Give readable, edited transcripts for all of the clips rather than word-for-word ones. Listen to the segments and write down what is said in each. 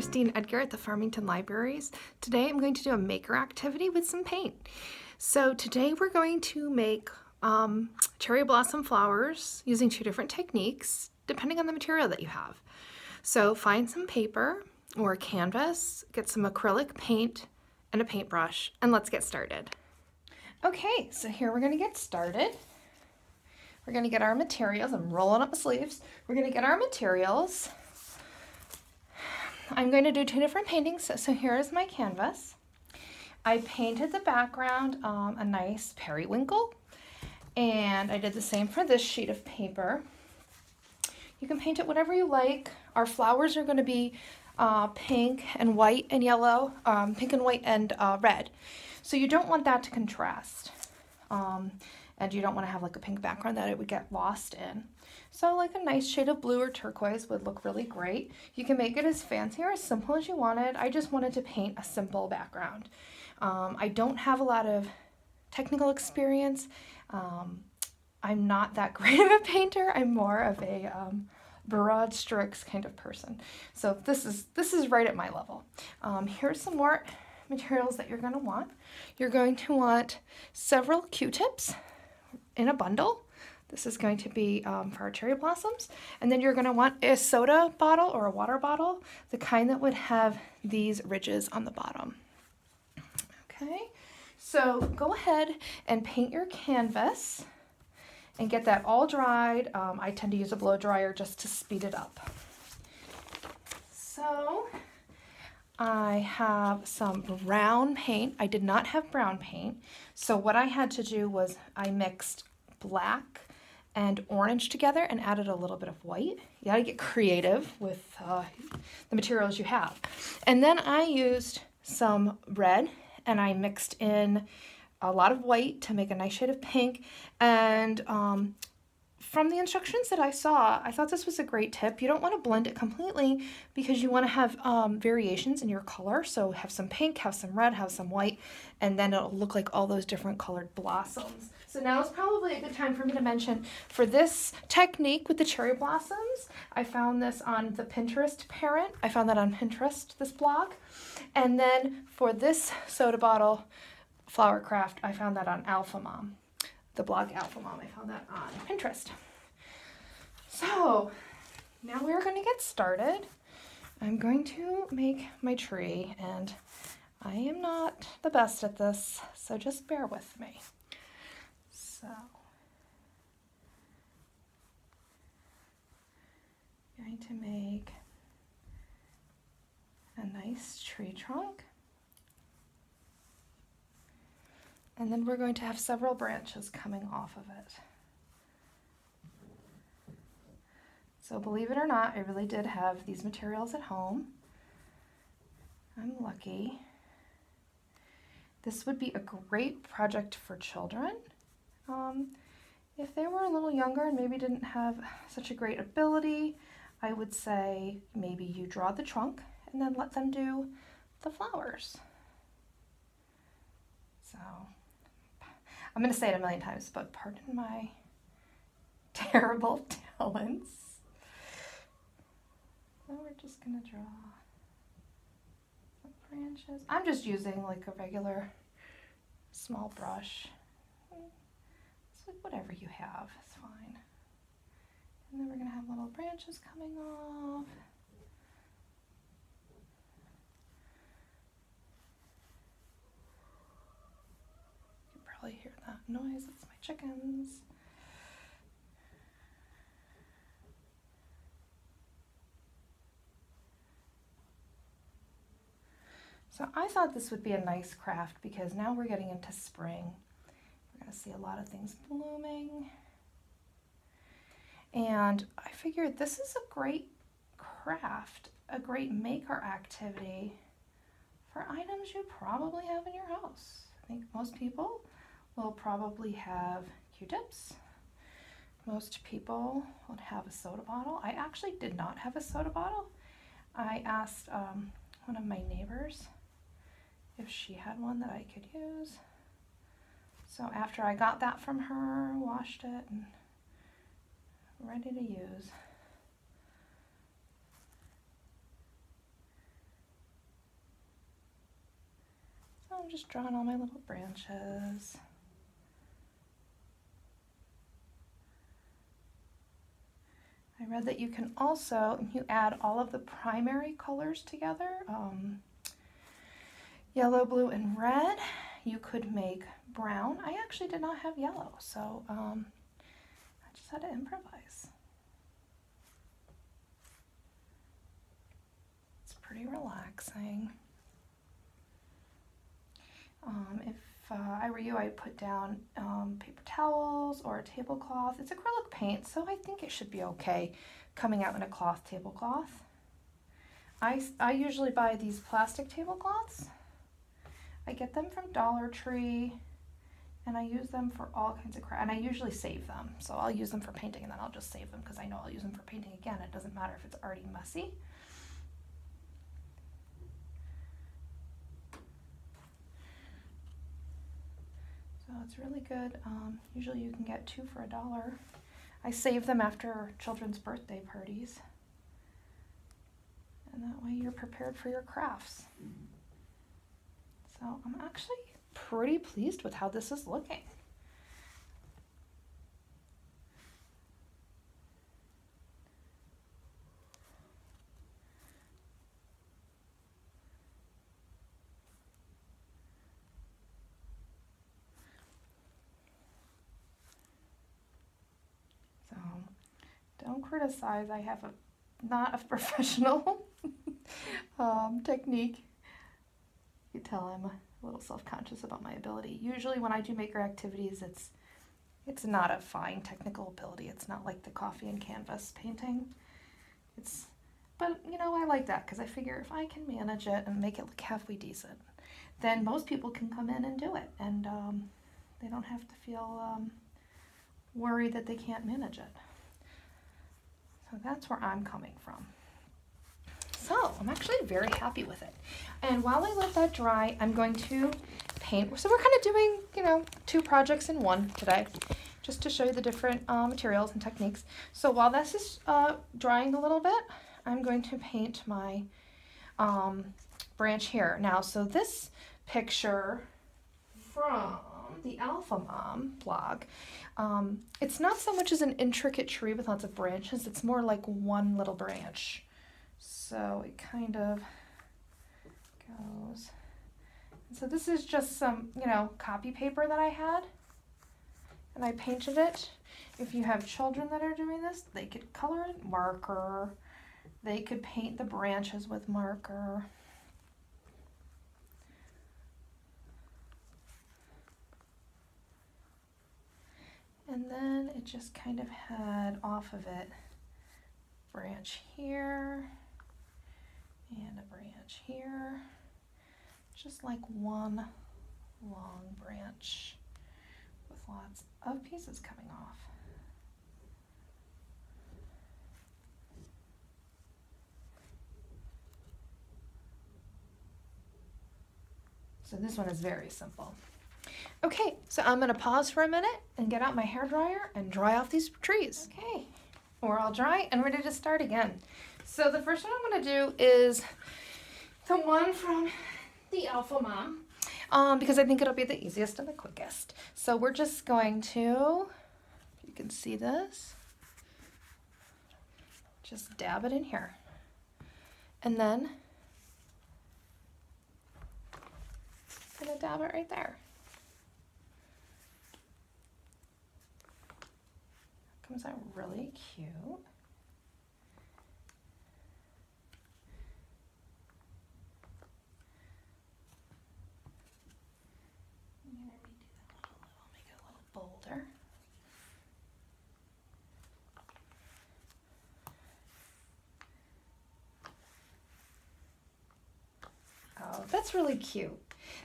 Christine Edgar at the Farmington Libraries. Today I'm going to do a maker activity with some paint. So today we're going to make cherry blossom flowers using two different techniques depending on the material that you have. So find some paper or canvas, get some acrylic paint and a paintbrush, and let's get started. Okay, so here we're going to get started. We're going to get our materials. I'm rolling up my sleeves. We're going to get our materials. I'm going to do two different paintings. So here is my canvas. I painted the background a nice periwinkle, and I did the same for this sheet of paper. You can paint it whatever you like. Our flowers are going to be pink and white and yellow, pink and white and red. So you don't want that to contrast. And you don't want to have like a pink background that it would get lost in. So like a nice shade of blue or turquoise would look really great. You can make it as fancy or as simple as you wanted. I just wanted to paint a simple background. I don't have a lot of technical experience. I'm not that great of a painter. I'm more of a broad strokes kind of person. So this is right at my level. Here's some more materials that you're going to want. You're going to want several Q-tips in a bundle. This is going to be for our cherry blossoms. And then you're going to want a soda bottle or a water bottle, the kind that would have these ridges on the bottom. Okay, so go ahead and paint your canvas and get that all dried. I tend to use a blow dryer just to speed it up. So I have some brown paint. I did not have brown paint, so what I had to do was I mixed black and orange together and added a little bit of white. You gotta get creative with the materials you have. And then I used some red and I mixed in a lot of white to make a nice shade of pink. And from the instructions that I saw, I thought this was a great tip. You don't want to blend it completely because you want to have variations in your color. So have some pink, have some red, have some white, and then it'll look like all those different colored blossoms. So now is probably a good time for me to mention, for this technique with the cherry blossoms, I found this on the Pinterest parent. I found that on Pinterest, this blog. And then for this soda bottle flower craft, I found that on Alpha Mom. The blog Alpha Mom. I found that on Pinterest. So now we're going to get started. I'm going to make my tree, and I am not the best at this, so just bear with me. So I'm going to make a nice tree trunk. And then we're going to have several branches coming off of it. So believe it or not, I really did have these materials at home. I'm lucky. This would be a great project for children. If they were a little younger and maybe didn't have such a great ability, I would say maybe you draw the trunk and then let them do the flowers. So I'm going to say it a million times, but pardon my terrible talents. So we're just going to draw some branches. I'm just using like a regular small brush. It's like whatever you have is fine. And then we're going to have little branches coming off. Hear that noise, it's my chickens. So I thought this would be a nice craft because now we're getting into spring. We're going to see a lot of things blooming. And I figured this is a great craft, a great maker activity for items you probably have in your house. I think most people will probably have Q-tips. Most people would have a soda bottle. I actually did not have a soda bottle. I asked one of my neighbors if she had one that I could use. So after I got that from her, washed it, and ready to use. I'm just drawing all my little branches. I read that you can also, if you add all of the primary colors together, yellow, blue, and red, you could make brown. I actually did not have yellow, so I just had to improvise. It's pretty relaxing. If I were you, I'd put down paper towels or a tablecloth. It's acrylic paint, so I think it should be okay coming out in a cloth tablecloth. I usually buy these plastic tablecloths. I get them from Dollar Tree, and I use them for all kinds of crap, and I usually save them. So I'll use them for painting, and then I'll just save them because I know I'll use them for painting again. It doesn't matter if it's already messy. So it's really good. Usually you can get 2 for $1. I save them after children's birthday parties. And that way you're prepared for your crafts. So I'm actually pretty pleased with how this is looking. So don't criticize. I have not a professional technique. You can tell I'm a little self-conscious about my ability. Usually when I do maker activities, it's not a fine technical ability. It's not like the coffee and canvas painting. But you know, I like that because I figure if I can manage it and make it look halfway decent, then most people can come in and do it, and they don't have to feel worried that they can't manage it. So that's where I'm coming from. So I'm actually very happy with it. And while I let that dry, I'm going to paint. So we're kind of doing, you know, 2 projects in one today, just to show you the different materials and techniques. So while this is drying a little bit, I'm going to paint my branch here. Now, so this picture from the Alpha Mom blog, it's not so much as an intricate tree with lots of branches, it's more like one little branch. So it kind of goes. And so this is just some, you know, copy paper that I had, and I painted it. If you have children that are doing this, they could color it marker. They could paint the branches with marker. And then it just kind of had off of it branch here and a branch here, just like one long branch with lots of pieces coming off. So this one is very simple. Okay, so I'm gonna pause for a minute and get out my hairdryer and dry off these trees. Okay, we're all dry and ready to start again. So the first one I'm gonna do is the one from the Alpha Mom, because I think it'll be the easiest and the quickest. So we're just going to, if you can see this, just dab it in here. And then I'm gonna dab it right there. Comes out really cute. Make it a little bolder. Oh, that's really cute.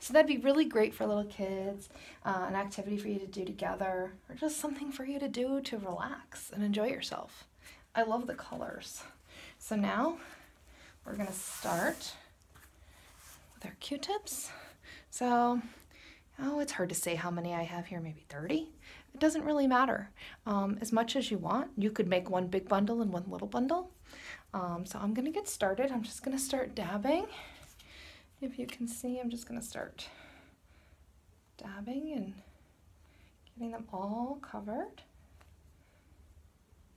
So that'd be really great for little kids, an activity for you to do together, or just something for you to do to relax and enjoy yourself. I love the colors. So now we're gonna start with our Q-tips. So, oh, it's hard to say how many I have here, maybe 30. It doesn't really matter. As much as you want. You could make one big bundle and one little bundle. So I'm gonna get started. I'm just gonna start dabbing. If you can see, I'm just gonna start dabbing and getting them all covered.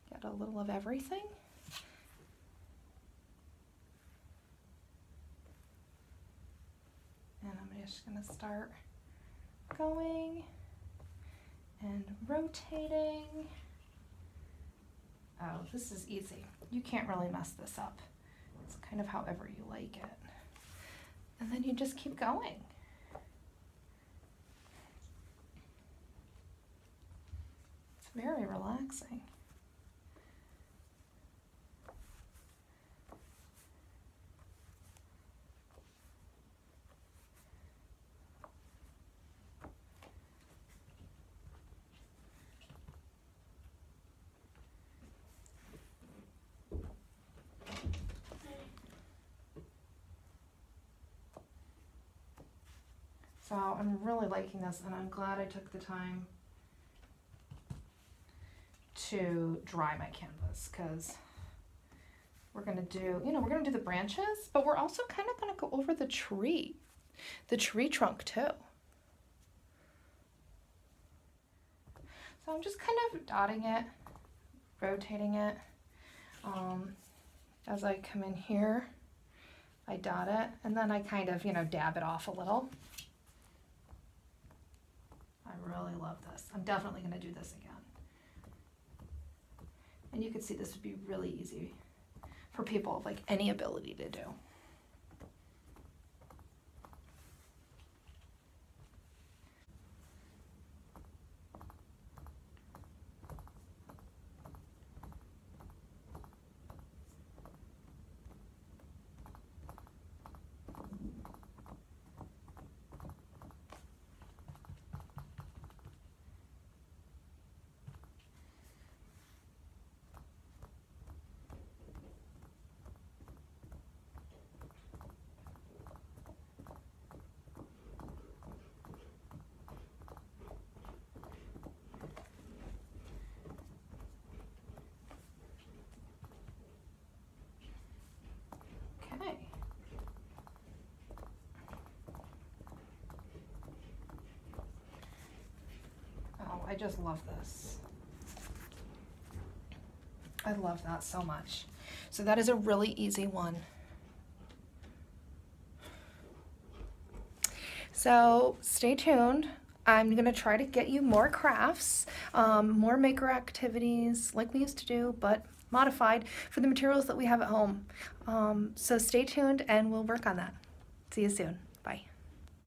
Get a little of everything. And I'm just going to start going and rotating. Oh, this is easy. You can't really mess this up. It's kind of however you like it. And then you just keep going. It's very relaxing. So I'm really liking this, and I'm glad I took the time to dry my canvas, because we're gonna do, we're gonna do the branches, but we're also kind of gonna go over the tree trunk too. So I'm just kind of dotting it, rotating it. As I come in here, I dot it, and then I kind of, dab it off a little. I really love this. I'm definitely going to do this again. And you can see this would be really easy for people of like any ability to do. Okay. Oh, I just love this. I love that so much. So that is a really easy one. So stay tuned. I'm gonna try to get you more crafts, more maker activities like we used to do, but modified for the materials that we have at home. So stay tuned and we'll work on that. See you soon. Bye.